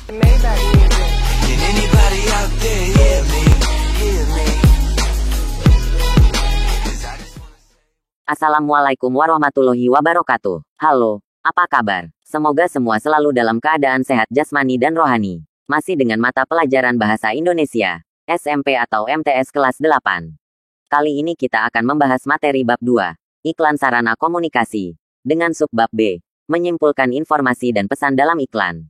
Maybach music. Can anybody out there hear me? Hear me? 'Cause I just wanna say. Assalamualaikum warahmatullahi wabarakatuh. Halo, apa kabar? Semoga semua selalu dalam keadaan sehat jasmani dan rohani. Masih dengan mata pelajaran Bahasa Indonesia, SMP atau MTS kelas 8. Kali ini kita akan membahas materi bab 2, iklan sarana komunikasi, dengan subbab B, menyimpulkan informasi dan pesan dalam iklan.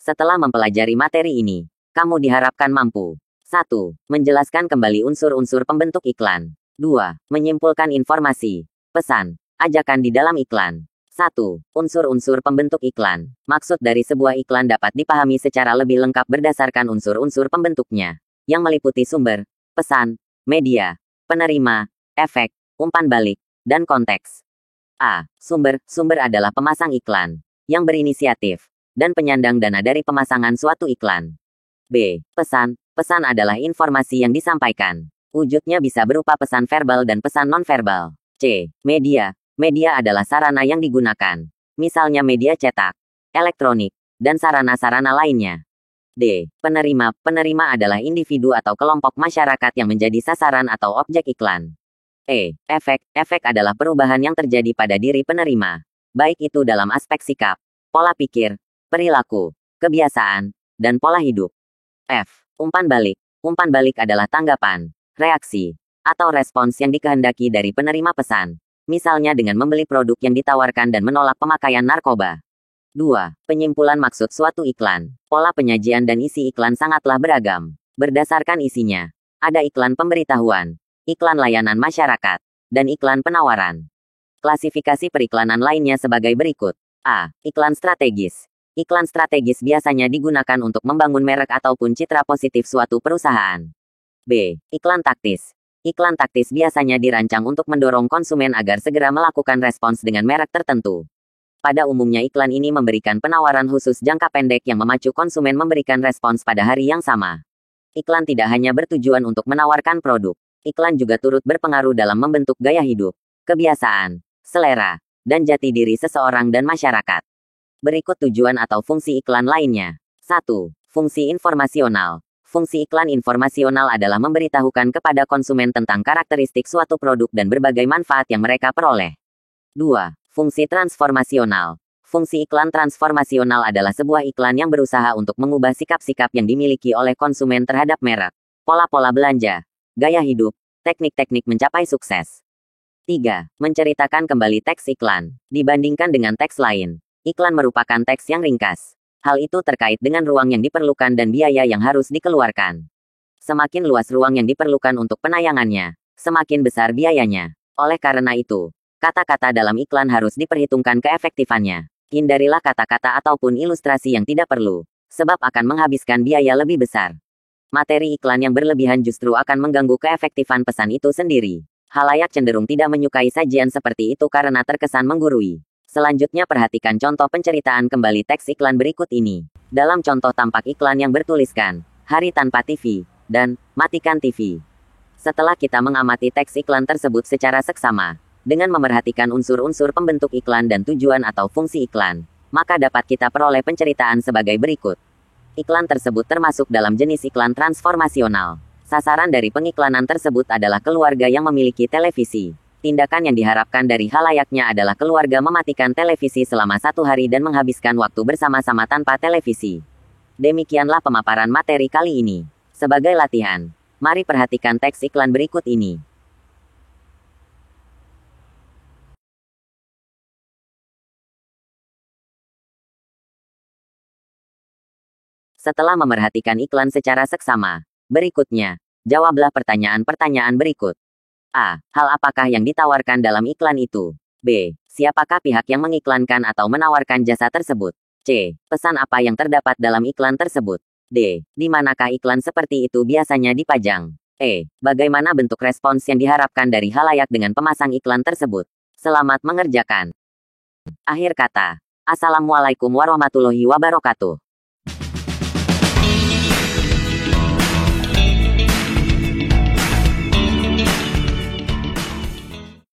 Setelah mempelajari materi ini, kamu diharapkan mampu 1. Menjelaskan kembali unsur-unsur pembentuk iklan. 2. Menyimpulkan informasi, pesan, ajakan di dalam iklan. 1. Unsur-unsur pembentuk iklan. Maksud dari sebuah iklan dapat dipahami secara lebih lengkap berdasarkan unsur-unsur pembentuknya, yang meliputi sumber, pesan, media, penerima, efek, umpan balik, dan konteks. A. Sumber. Sumber adalah pemasang iklan, yang berinisiatif, dan penyandang dana dari pemasangan suatu iklan. B. Pesan. Pesan adalah informasi yang disampaikan. Wujudnya bisa berupa pesan verbal dan pesan nonverbal. C. Media. Media adalah sarana yang digunakan. Misalnya media cetak, elektronik, dan sarana-sarana lainnya. D. Penerima. Penerima adalah individu atau kelompok masyarakat yang menjadi sasaran atau objek iklan. E. Efek. Efek adalah perubahan yang terjadi pada diri penerima, baik itu dalam aspek sikap, pola pikir, perilaku, kebiasaan, dan pola hidup. F. Umpan balik. Umpan balik adalah tanggapan, reaksi, atau respons yang dikehendaki dari penerima pesan. Misalnya dengan membeli produk yang ditawarkan dan menolak pemakaian narkoba. 2. Penyimpulan maksud suatu iklan. Pola penyajian dan isi iklan sangatlah beragam. Berdasarkan isinya, ada iklan pemberitahuan, iklan layanan masyarakat, dan iklan penawaran. Klasifikasi periklanan lainnya sebagai berikut. A. Iklan strategis. Iklan strategis biasanya digunakan untuk membangun merek ataupun citra positif suatu perusahaan. B. Iklan taktis. Iklan taktis biasanya dirancang untuk mendorong konsumen agar segera melakukan respons dengan merek tertentu. Pada umumnya iklan ini memberikan penawaran khusus jangka pendek yang memacu konsumen memberikan respons pada hari yang sama. Iklan tidak hanya bertujuan untuk menawarkan produk. Iklan juga turut berpengaruh dalam membentuk gaya hidup, kebiasaan, selera, dan jati diri seseorang dan masyarakat. Berikut tujuan atau fungsi iklan lainnya. 1. Fungsi informasional. Fungsi iklan informasional adalah memberitahukan kepada konsumen tentang karakteristik suatu produk dan berbagai manfaat yang mereka peroleh. 2. Fungsi transformasional. Fungsi iklan transformasional adalah sebuah iklan yang berusaha untuk mengubah sikap-sikap yang dimiliki oleh konsumen terhadap merek, pola-pola belanja, gaya hidup, teknik-teknik mencapai sukses. 3. Menceritakan kembali teks iklan. Dibandingkan dengan teks lain, iklan merupakan teks yang ringkas. Hal itu terkait dengan ruang yang diperlukan dan biaya yang harus dikeluarkan. Semakin luas ruang yang diperlukan untuk penayangannya, semakin besar biayanya. Oleh karena itu, kata-kata dalam iklan harus diperhitungkan keefektifannya. Hindarilah kata-kata ataupun ilustrasi yang tidak perlu, sebab akan menghabiskan biaya lebih besar. Materi iklan yang berlebihan justru akan mengganggu keefektifan pesan itu sendiri. Halayak cenderung tidak menyukai sajian seperti itu karena terkesan menggurui. Selanjutnya perhatikan contoh penceritaan kembali teks iklan berikut ini. Dalam contoh tampak iklan yang bertuliskan, hari tanpa TV, dan matikan TV. Setelah kita mengamati teks iklan tersebut secara seksama, dengan memerhatikan unsur-unsur pembentuk iklan dan tujuan atau fungsi iklan, maka dapat kita peroleh penceritaan sebagai berikut. Iklan tersebut termasuk dalam jenis iklan transformasional. Sasaran dari pengiklanan tersebut adalah keluarga yang memiliki televisi. Tindakan yang diharapkan dari halayaknya adalah keluarga mematikan televisi selama 1 hari dan menghabiskan waktu bersama-sama tanpa televisi. Demikianlah pemaparan materi kali ini. Sebagai latihan, mari perhatikan teks iklan berikut ini. Setelah memerhatikan iklan secara seksama, berikutnya, jawablah pertanyaan-pertanyaan berikut. A. Hal apakah yang ditawarkan dalam iklan itu? B. Siapakah pihak yang mengiklankan atau menawarkan jasa tersebut? C. Pesan apa yang terdapat dalam iklan tersebut? D. Di manakah iklan seperti itu biasanya dipajang? E. Bagaimana bentuk respons yang diharapkan dari halayak dengan pemasang iklan tersebut? Selamat mengerjakan. Akhir kata. Assalamualaikum warahmatullahi wabarakatuh.